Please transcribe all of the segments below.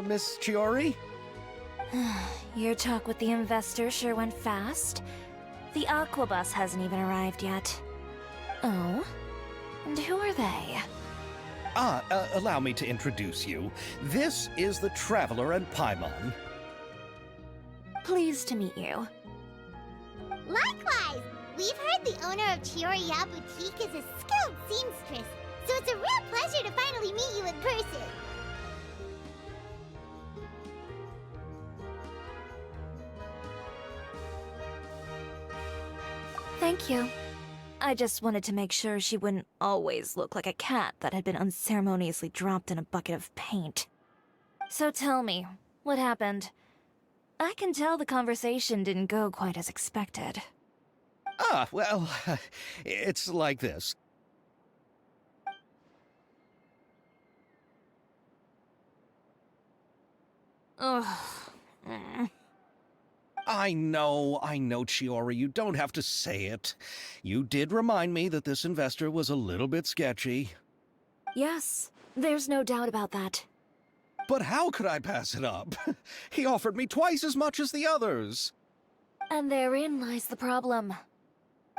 Miss Chiori? Your talk with the investor sure went fast. The Aqua Bus hasn't even arrived yet. Oh? And who are they? Allow me to introduce you. This is the Traveler and Paimon. Pleased to meet you. Likewise! We've heard the owner of Chioriya Boutique is a skilled seamstress, so it's a real pleasure to finally meet you in person. Thank you. I just wanted to make sure she wouldn't always look like a cat that had been unceremoniously dropped in a bucket of paint. So tell me, what happened? I can tell the conversation didn't go quite as expected. Well, it's like this. Ugh. I know, Chiori, you don't have to say it. You did remind me that this investor was a little bit sketchy. Yes, there's no doubt about that. But how could I pass it up? He offered me twice as much as the others. And therein lies the problem.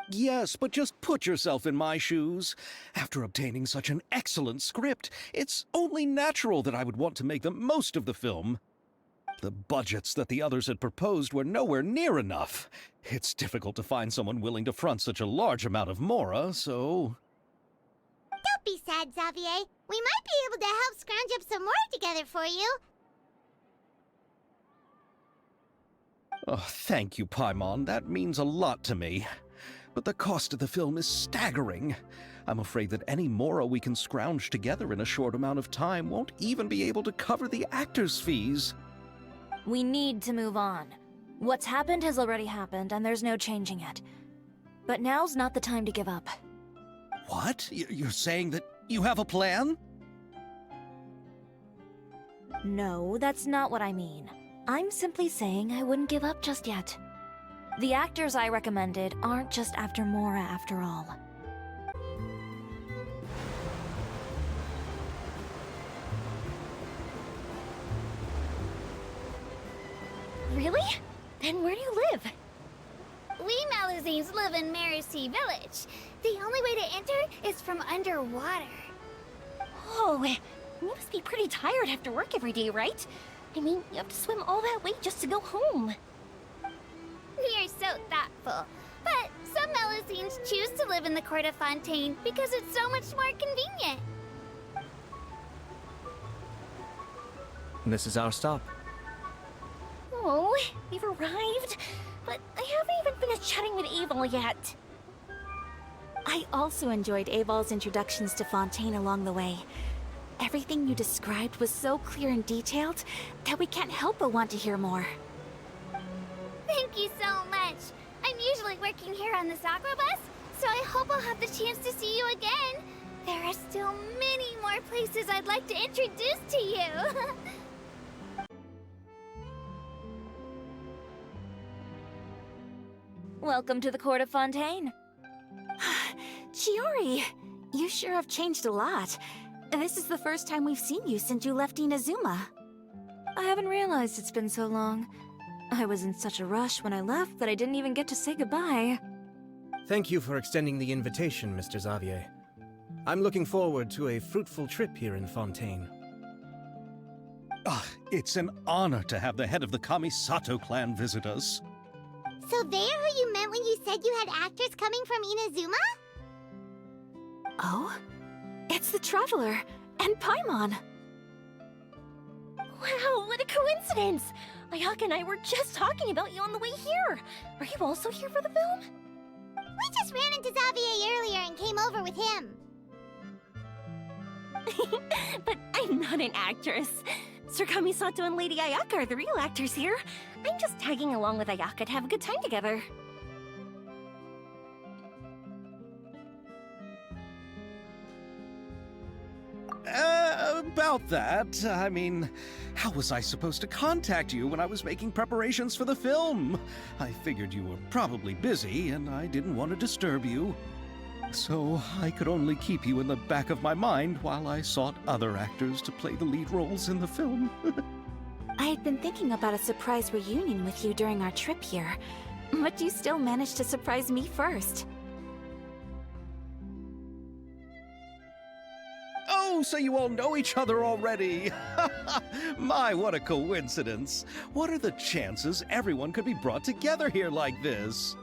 Yes, but just put yourself in my shoes. After obtaining such an excellent script, it's only natural that I would want to make the most of the film. The budgets that the others had proposed were nowhere near enough. It's difficult to find someone willing to front such a large amount of mora, so... Don't be sad, Xavier. We might be able to help scrounge up some more together for you. Oh, thank you, Paimon. That means a lot to me. But the cost of the film is staggering. I'm afraid that any mora we can scrounge together in a short amount of time won't even be able to cover the actors' fees. We need to move on. What's happened has already happened, and there's no changing it. But now's not the time to give up. What? You're saying that you have a plan? No, that's not what I mean. I'm simply saying I wouldn't give up just yet. The actors I recommended aren't just after mora after all. Really? Then where do you live? We Malazines live in Marcy Village. The only way to enter is from underwater. Oh, you must be pretty tired after work every day, right? I mean, you have to swim all that way just to go home. We are so thoughtful. But some Malazines choose to live in the Court of Fontaine because it's so much more convenient. This is our stop. Oh, we've arrived. But I haven't even finished chatting with Aval yet. I also enjoyed Aval's introductions to Fontaine along the way. Everything you described was so clear and detailed that we can't help but want to hear more. Thank you so much. I'm usually working here on this Aqua Bus, so I hope I'll have the chance to see you again. There are still many more places I'd like to introduce to you. Welcome to the Court of Fontaine. Chiori, you sure have changed a lot. This is the first time we've seen you since you left Inazuma. I haven't realized it's been so long. I was in such a rush when I left that I didn't even get to say goodbye. Thank you for extending the invitation, Mr. Xavier. I'm looking forward to a fruitful trip here in Fontaine. It's an honor to have the head of the Kamisato clan visit us. So they're who you meant when you said you had actors coming from Inazuma? Oh? It's the Traveler and Paimon. Wow, what a coincidence! Ayaka and I were just talking about you on the way here. Are you also here for the film? We just ran into Xavier earlier and came over with him. But I'm not an actress. Sir Kamisato and Lady Ayaka are the real actors here. I'm just tagging along with Ayaka to have a good time together. About that, I mean, how was I supposed to contact you when I was making preparations for the film? I figured you were probably busy, and I didn't want to disturb you. So I could only keep you in the back of my mind while I sought other actors to play the lead roles in the film. I had been thinking about a surprise reunion with you during our trip here, but you still managed to surprise me first. Oh, so you all know each other already! My, what a coincidence! What are the chances everyone could be brought together here like this?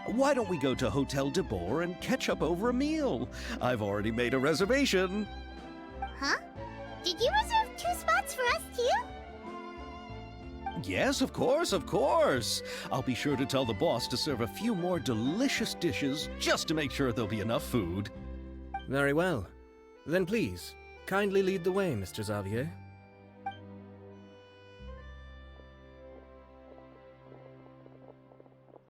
Why don't we go to Hotel de Boer and catch up over a meal? I've already made a reservation. Huh? Did you reserve 2 spots for us too? Yes, of course, of course. I'll be sure to tell the boss to serve a few more delicious dishes just to make sure there'll be enough food. Very well. Then please, kindly lead the way, Mr. Xavier.